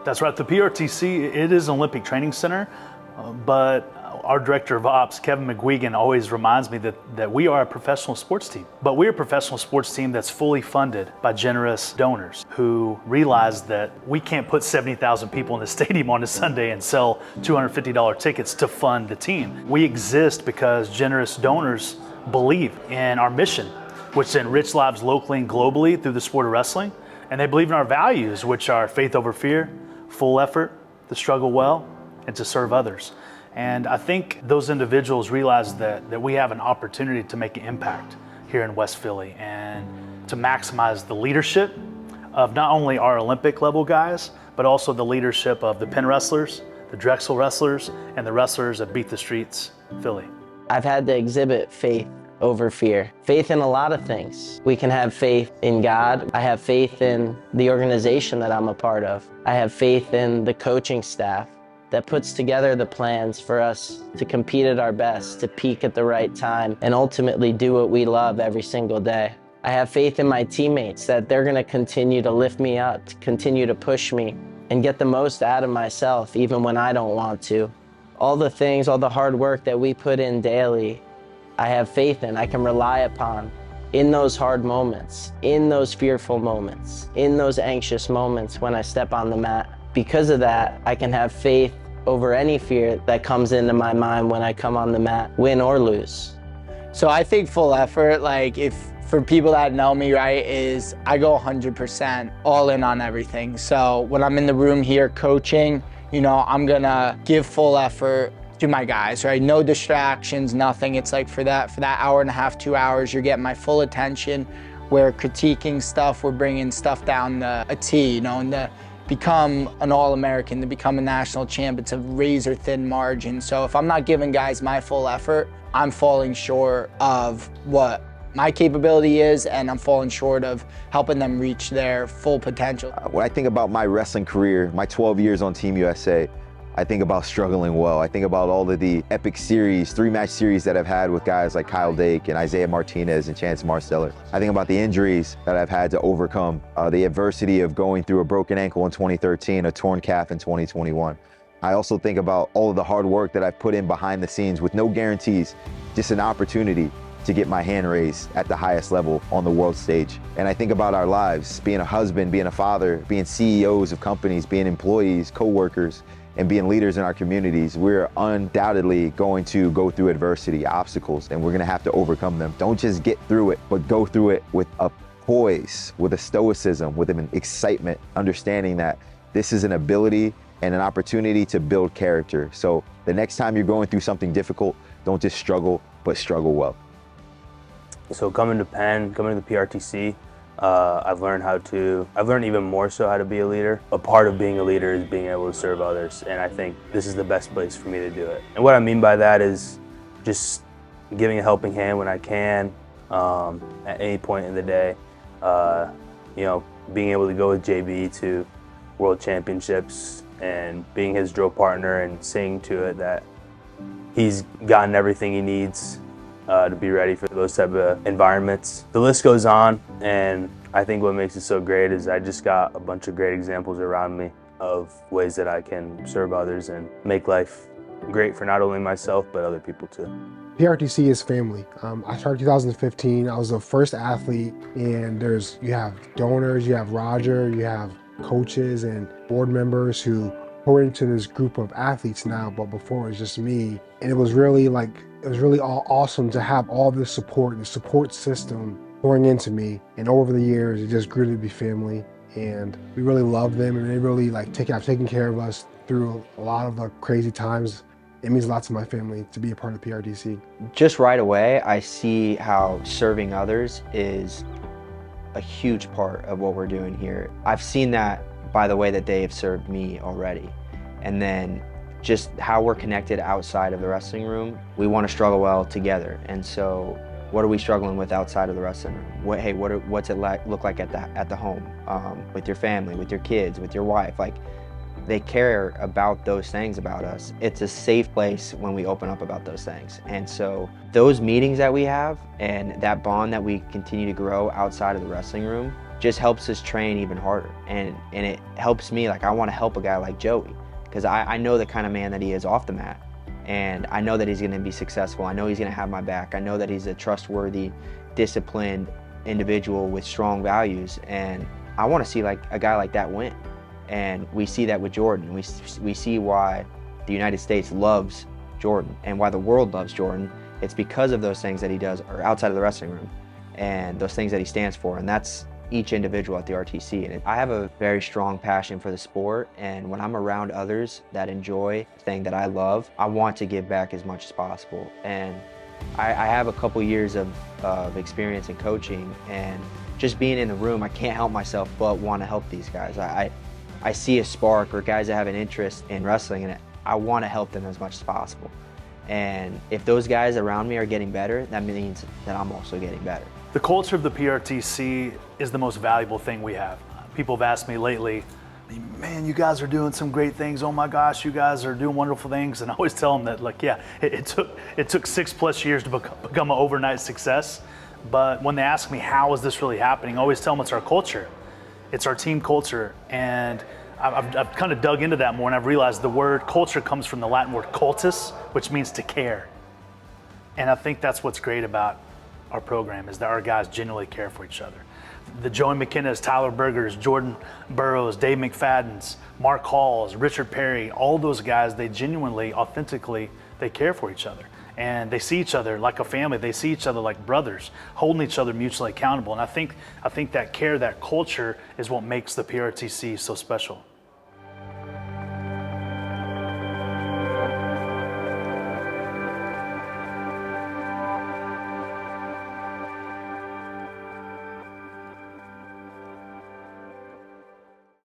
That's right. The PRTC, it is an Olympic training center, but our director of ops, Kevin McGuigan, always reminds me that we are a professional sports team. But we're a professional sports team that's fully funded by generous donors who realize that we can't put 70,000 people in the stadium on a Sunday and sell $250 tickets to fund the team. We exist because generous donors believe in our mission, which is to enrich lives locally and globally through the sport of wrestling. And they believe in our values, which are faith over fear, full effort, to struggle well, and to serve others. And I think those individuals realize that we have an opportunity to make an impact here in West Philly and to maximize the leadership of not only our Olympic level guys, but also the leadership of the Penn wrestlers, the Drexel wrestlers, and the wrestlers that beat the streets, Philly. I've had to exhibit faith over fear. Faith in a lot of things. We can have faith in God. I have faith in the organization that I'm a part of. I have faith in the coaching staff that puts together the plans for us to compete at our best, to peak at the right time, and ultimately do what we love every single day. I have faith in my teammates that they're gonna continue to lift me up, to continue to push me, and get the most out of myself even when I don't want to. All the things, all the hard work that we put in daily, I have faith in, I can rely upon in those hard moments, in those fearful moments, in those anxious moments when I step on the mat. Because of that, I can have faith over any fear that comes into my mind when I come on the mat, win or lose. So I think full effort, like for people that know me, right, is I go 100% all in on everything. So when I'm in the room here coaching, you know, I'm gonna give full effort to my guys, right? No distractions, nothing. It's like for that hour and a half, 2 hours, you're getting my full attention. We're critiquing stuff, we're bringing stuff down a T, you know, and to become an All-American, to become a national champ, it's a razor thin margin. So if I'm not giving guys my full effort, I'm falling short of what my capability is, and I'm falling short of helping them reach their full potential. When I think about my wrestling career, my 12 years on Team USA, I think about struggling well. I think about all of the epic series, 3-match series that I've had with guys like Kyle Dake and Isaiah Martinez and Chance Marsteller. I think about the injuries that I've had to overcome, the adversity of going through a broken ankle in 2013, a torn calf in 2021. I also think about all of the hard work that I've put in behind the scenes with no guarantees, just an opportunity to get my hand raised at the highest level on the world stage. And I think about our lives, being a husband, being a father, being CEOs of companies, being employees, co-workers, and being leaders in our communities. We're undoubtedly going to go through adversity, obstacles, and we're gonna have to overcome them. Don't just get through it, but go through it with a poise, with a stoicism, with an excitement, understanding that this is an ability and an opportunity to build character. So the next time you're going through something difficult, don't just struggle, but struggle well. So coming to Penn, coming to the PRTC, I've learned even more so how to be a leader. A part of being a leader is being able to serve others, and I think this is the best place for me to do it. And what I mean by that is just giving a helping hand when I can, at any point in the day. You know, being able to go with JB to World Championships and being his drill partner and seeing to it that he's gotten everything he needs to be ready for those type of environments. The list goes on, and I think what makes it so great is I just got a bunch of great examples around me of ways that I can serve others and make life great for not only myself, but other people too. PRTC is family. I started 2015. I was the first athlete, and you have donors, you have Roger, you have coaches and board members who pour into this group of athletes now, but before it was just me. And it was really awesome to have all this support, the support system pouring into me. And over the years, it just grew to be family. And we really love them, and they really have taken care of us through a lot of the crazy times. It means a lot to my family to be a part of the PRTC. Just right away, I see how serving others is a huge part of what we're doing here. I've seen that by the way that they have served me already. And then just how we're connected outside of the wrestling room. We want to struggle well together. And so what are we struggling with outside of the wrestling room? What's it look like at the home, with your family, with your kids, with your wife? Like, they care about those things about us. It's a safe place when we open up about those things. And so those meetings that we have and that bond that we continue to grow outside of the wrestling room just helps us train even harder. And it helps me, like I want to help a guy like Joey, because I know the kind of man that he is off the mat. And I know that he's going to be successful. I know he's going to have my back. I know that he's a trustworthy, disciplined individual with strong values. And I want to see like a guy like that win. And we see that with Jordan. We see why the United States loves Jordan and why the world loves Jordan. It's because of those things that he does or outside of the wrestling room and those things that he stands for. And that's each individual at the RTC. And I have a very strong passion for the sport, and when I'm around others that enjoy the thing that I love, I want to give back as much as possible. And I have a couple years of experience in coaching, and just being in the room, I can't help myself but want to help these guys. I see a spark or guys that have an interest in wrestling, and I want to help them as much as possible. And if those guys around me are getting better, that means that I'm also getting better. The culture of the PRTC is the most valuable thing we have. People have asked me lately, man, you guys are doing some great things. Oh my gosh, you guys are doing wonderful things. And I always tell them that, like, yeah, it took 6+ years to become an overnight success. But when they ask me, how is this really happening? I always tell them it's our culture. It's our team culture. And I've kind of dug into that more, and I've realized the word culture comes from the Latin word cultus, which means to care. And I think that's what's great about our program, is that our guys genuinely care for each other. The Joey McKenna's, Tyler Berger's, Jordan Burroughs, Dave McFadden's, Mark Hall's, Richard Perry, all those guys, they genuinely, authentically, they care for each other. And they see each other like a family. They see each other like brothers, holding each other mutually accountable. And I think that care, that culture is what makes the PRTC so special.